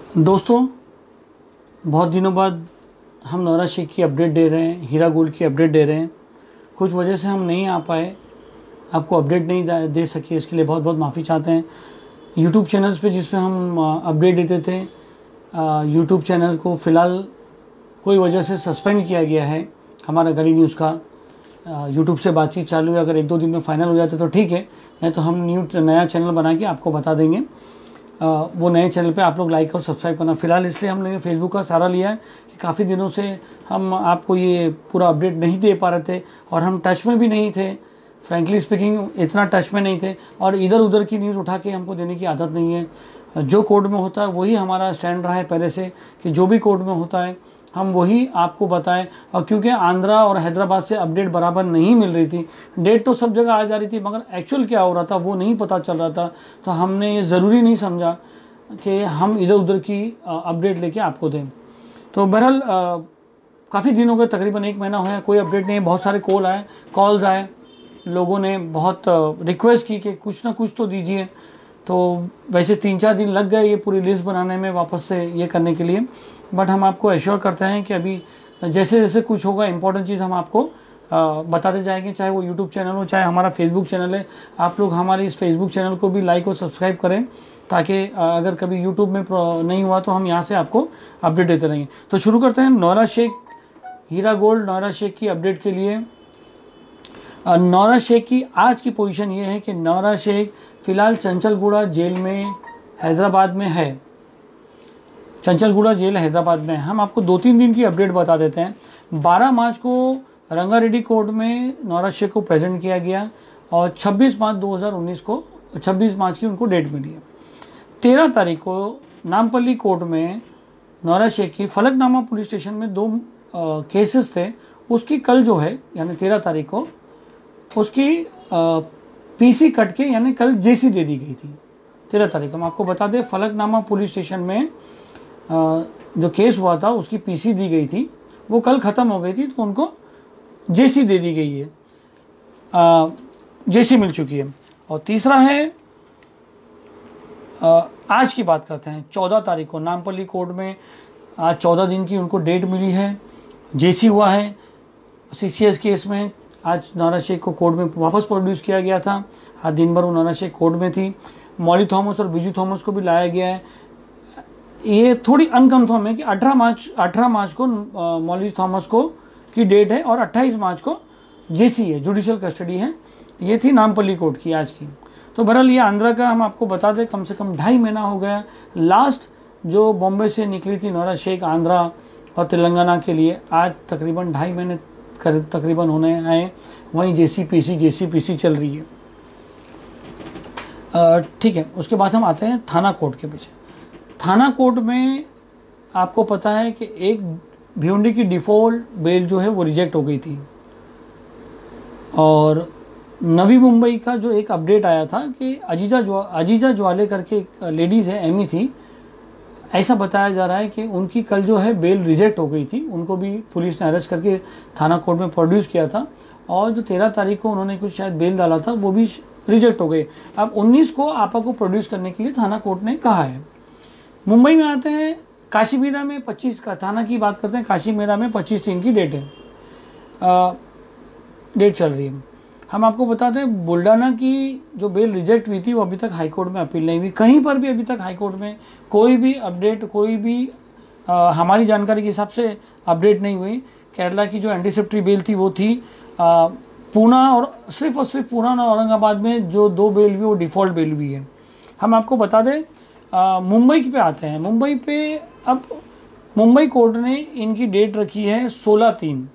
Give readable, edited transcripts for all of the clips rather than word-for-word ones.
दोस्तों, बहुत दिनों बाद हम नौरा शेख की अपडेट दे रहे हैं, हीरा गोल्ड की अपडेट दे रहे हैं। कुछ वजह से हम नहीं आ पाए, आपको अपडेट नहीं दे सके, इसके लिए बहुत बहुत माफ़ी चाहते हैं। यूट्यूब चैनल्स पे जिस पे हम अपडेट देते थे, यूट्यूब चैनल को फ़िलहाल कोई वजह से सस्पेंड किया गया है। हमारा गली न्यूज़ का यूट्यूब से बातचीत चालू है, अगर 1-2 दिन में फ़ाइनल हो जाते तो ठीक है, नहीं तो हम नया चैनल बना के आपको बता देंगे। वो नए चैनल पे आप लोग लाइक और सब्सक्राइब करना। फ़िलहाल इसलिए हमने फेसबुक का सहारा लिया है कि काफ़ी दिनों से हम आपको ये पूरा अपडेट नहीं दे पा रहे थे और हम टच में भी नहीं थे। फ्रैंकली स्पीकिंग इतना टच में नहीं थे और इधर उधर की न्यूज़ उठा के हमको देने की आदत नहीं है। जो कोर्ट में होता है वही हमारा स्टैंड रहा है पहले से, कि जो भी कोर्ट में होता है हम वही आपको बताएं। और क्योंकि आंध्रा और हैदराबाद से अपडेट बराबर नहीं मिल रही थी, डेट तो सब जगह आ जा रही थी मगर एक्चुअल क्या हो रहा था वो नहीं पता चल रहा था, तो हमने ये ज़रूरी नहीं समझा कि हम इधर उधर की अपडेट लेके आपको दें। तो बहरहाल काफ़ी दिन हो गए, तकरीबन 1 महीना हुआ है, कोई अपडेट नहीं। बहुत सारे कॉल्स आए, लोगों ने बहुत रिक्वेस्ट की कि कुछ ना कुछ तो दीजिए। तो वैसे 3-4 दिन लग गए ये पूरी लिस्ट बनाने में, वापस से ये करने के लिए, बट हम आपको एश्योर करते हैं कि अभी जैसे जैसे कुछ होगा इम्पोर्टेंट चीज़ हम आपको बताते जाएंगे, चाहे वो यूट्यूब चैनल हो चाहे हमारा फेसबुक चैनल है। आप लोग हमारे इस फेसबुक चैनल को भी लाइक और सब्सक्राइब करें, ताकि अगर कभी यूट्यूब में नहीं हुआ तो हम यहाँ से आपको अपडेट देते रहेंगे। तो शुरू करते हैं नौरा शेख हीरा गोल्ड नौरा शेख की अपडेट के लिए। नौरा शेख की आज की पोजीशन ये है कि नौरा शेख फ़िलहाल चंचलगुड़ा जेल में हैदराबाद में है। चंचलगुड़ा जेल हैदराबाद में हम आपको 2-3 दिन की अपडेट बता देते हैं। 12 मार्च को रंगारेड्डी कोर्ट में नौरा शेख को प्रेजेंट किया गया और 26 मार्च 2019 को 26 मार्च की उनको डेट मिली है। 13 तारीख को नामपल्ली कोर्ट में नौरा शेख की फलकनामा पुलिस स्टेशन में 2 केसेस थे, उसकी कल जो है यानी 13 तारीख को उसकी पीसी कट के यानी कल जेसी दे दी गई थी। 13 तारीख को हम आपको बता दें, फलकनामा पुलिस स्टेशन में जो केस हुआ था उसकी पीसी दी गई थी, वो कल ख़त्म हो गई थी, तो उनको जेसी दे दी गई है, जेसी मिल चुकी है। और तीसरा है, आज की बात करते हैं, 14 तारीख को नामपल्ली कोर्ट में आज 14 दिन की उनको डेट मिली है, जेसी हुआ है सीसीएस केस में। आज नौरा शेख को कोर्ट में वापस प्रोड्यूस किया गया था। आज दिन भर वो नौरा शेख कोर्ट में थी। मौली थॉमस और बिजू थॉमस को भी लाया गया है। ये थोड़ी अनकन्फर्म है कि 18 मार्च को मौली थॉमस को की डेट है और 28 मार्च को जेसी है, जुडिशियल कस्टडी है। ये थी नामपल्ली कोर्ट की आज की। तो बहरहाल ये आंध्रा का हम आपको बता दें, कम से कम 2.5 महीना हो गया। लास्ट जो बॉम्बे से निकली थी नौरा शेख आंध्रा और तेलंगाना के लिए, आज तकरीबन 2.5 महीने तकरीबन होने आए। वहीं जेसी पीसी चल रही है। ठीक है, उसके बाद हम आते हैं थाना कोर्ट के पीछे। थाना कोर्ट में आपको पता है कि एक भिवंडी की डिफ़ॉल्ट बेल जो है वो रिजेक्ट हो गई थी और नवी मुंबई का जो एक अपडेट आया था कि अजीजा ज्वाले करके एक लेडीज़ है, एमी थी, ऐसा बताया जा रहा है कि उनकी कल जो है बेल रिजेक्ट हो गई थी। उनको भी पुलिस ने अरेस्ट करके थाना कोर्ट में प्रोड्यूस किया था और जो 13 तारीख को उन्होंने कुछ शायद बेल डाला था वो भी रिजेक्ट हो गई। अब 19 को आपा को प्रोड्यूस करने के लिए थाना कोर्ट ने कहा है। मुंबई में आते हैं, काशीमीरा में 25 का थाना की बात करते हैं। काशीमीरा में 25/3 की डेट चल रही है। हम आपको बता दें, बुल्डाना की जो बेल रिजेक्ट हुई थी वो अभी तक हाईकोर्ट में अपील नहीं हुई। कहीं पर भी अभी तक हाईकोर्ट में कोई भी अपडेट, कोई भी हमारी जानकारी के हिसाब से अपडेट नहीं हुई। केरला की जो एंटीसेप्टरी बेल थी वो थी पूना, और सिर्फ पूना और औरंगाबाद में जो 2 बेल हुई वो डिफ़ॉल्ट बेल हुई है। हम आपको बता दें, मुंबई पे आते हैं। मुंबई पे अब मुंबई कोर्ट ने इनकी डेट रखी है 16/3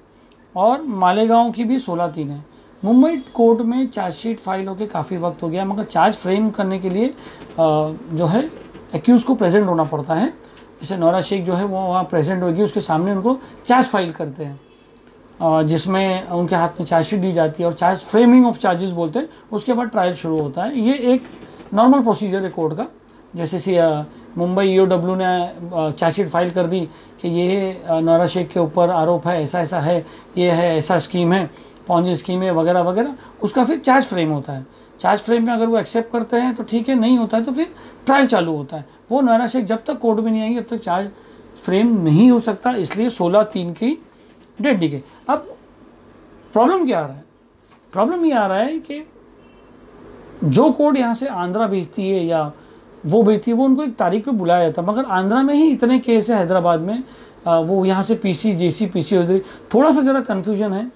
और मालेगांव की भी 16/3 है। मुंबई कोर्ट में चार्जशीट फाइल होकर काफ़ी वक्त हो गया, मगर चार्ज फ्रेम करने के लिए जो है एक्यूज़ को प्रेजेंट होना पड़ता है। जैसे नौरा शेख जो है वो वहाँ प्रेजेंट होगी, उसके सामने उनको चार्ज फाइल करते हैं, जिसमें उनके हाथ में चार्जशीट दी जाती है और चार्ज फ्रेमिंग ऑफ चार्जेस बोलते हैं। उसके बाद ट्रायल शुरू होता है। ये एक नॉर्मल प्रोसीजर है कोर्ट का। जैसे मुंबई ईओडब्ल्यू ने चार्जशीट फाइल कर दी कि ये नौरा शेख के ऊपर आरोप है, ऐसा ऐसा है, ये है, ऐसा स्कीम है, पॉन्जी स्कीम है, वगैरह वगैरह, उसका फिर चार्ज फ्रेम होता है। चार्ज फ्रेम में अगर वो एक्सेप्ट करते हैं तो ठीक है, नहीं होता है तो फिर ट्रायल चालू होता है। वो नोएरा शेख जब तक कोर्ट में नहीं आएंगे तब तक चार्ज फ्रेम नहीं हो सकता, इसलिए 16/3 की डेट दी गई। अब प्रॉब्लम क्या आ रहा है? प्रॉब्लम ये आ रहा है कि जो कोर्ट यहाँ से आंध्रा भेजती है या वो भेजती है, वो उनको एक तारीख पे बुलाया जाता है, मगर आंध्रा में ही इतने केस है, हैदराबाद में वो यहाँ से पीसी जेसी पीसी हो, थोड़ा सा ज़रा कन्फ्यूजन है,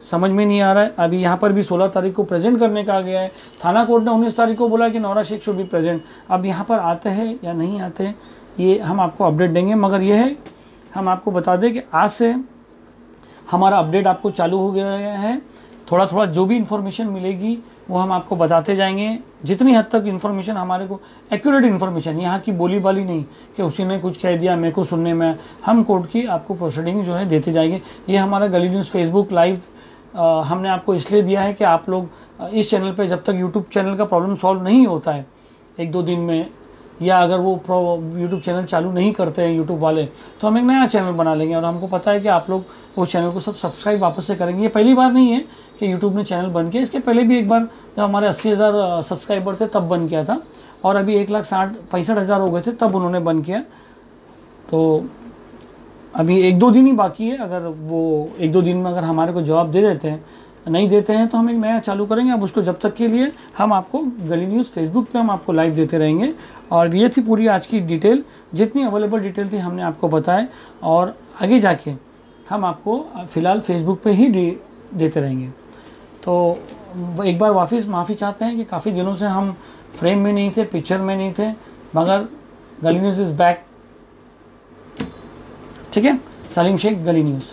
समझ में नहीं आ रहा है। अभी यहाँ पर भी 16 तारीख को प्रेजेंट करने का आ गया है, थाना कोर्ट ने 19 तारीख को बोला कि नोएरा शेख शुड बी प्रेजेंट। अब यहाँ पर आते हैं या नहीं आते हैं ये हम आपको अपडेट देंगे, मगर ये है हम आपको बता दें कि आज से हमारा अपडेट आपको चालू हो गया है। थोड़ा थोड़ा जो भी इन्फॉर्मेशन मिलेगी वो हम आपको बताते जाएंगे, जितनी हद तक इन्फॉर्मेशन हमारे को एक्यूरेट इन्फॉर्मेशन, यहाँ की बोली बाली नहीं कि उसी ने कुछ कह दिया मेरे को सुनने में, हम कोर्ट की आपको प्रोसीडिंग जो है देते जाएंगे। ये हमारा गली न्यूज़ फेसबुक लाइव हमने आपको इसलिए दिया है कि आप लोग इस चैनल पे जब तक यूट्यूब चैनल का प्रॉब्लम सॉल्व नहीं होता है 1-2 दिन में, या अगर वो यूट्यूब चैनल चालू नहीं करते हैं यूट्यूब वाले, तो हम एक नया चैनल बना लेंगे। और हमको पता है कि आप लोग उस चैनल को सब सब्सक्राइब वापस से करेंगे। ये पहली बार नहीं है कि यूट्यूब ने चैनल बंद किया, इसके पहले भी एक बार जब हमारे 80,000 सब्सक्राइबर थे तब बंद किया था, और अभी 1,65,000 हो गए थे तब उन्होंने बंद किया। तो अभी 1-2 दिन ही बाकी है, अगर वो 1-2 दिन में अगर हमारे को जवाब दे देते हैं, नहीं देते हैं तो हम एक नया चालू करेंगे। अब उसको जब तक के लिए हम आपको गली न्यूज़ फेसबुक पे हम आपको लाइव देते रहेंगे। और ये थी पूरी आज की डिटेल, जितनी अवेलेबल डिटेल थी हमने आपको बताया, और आगे जाके हम आपको फ़िलहाल फेसबुक पे ही देते रहेंगे। तो एक बार वापस माफ़ी चाहते हैं कि काफ़ी दिनों से हम फ्रेम में नहीं थे, पिक्चर में नहीं थे, मगर गली न्यूज़ इज़ बैक। ठीक है, सलीम शेख, गली न्यूज़।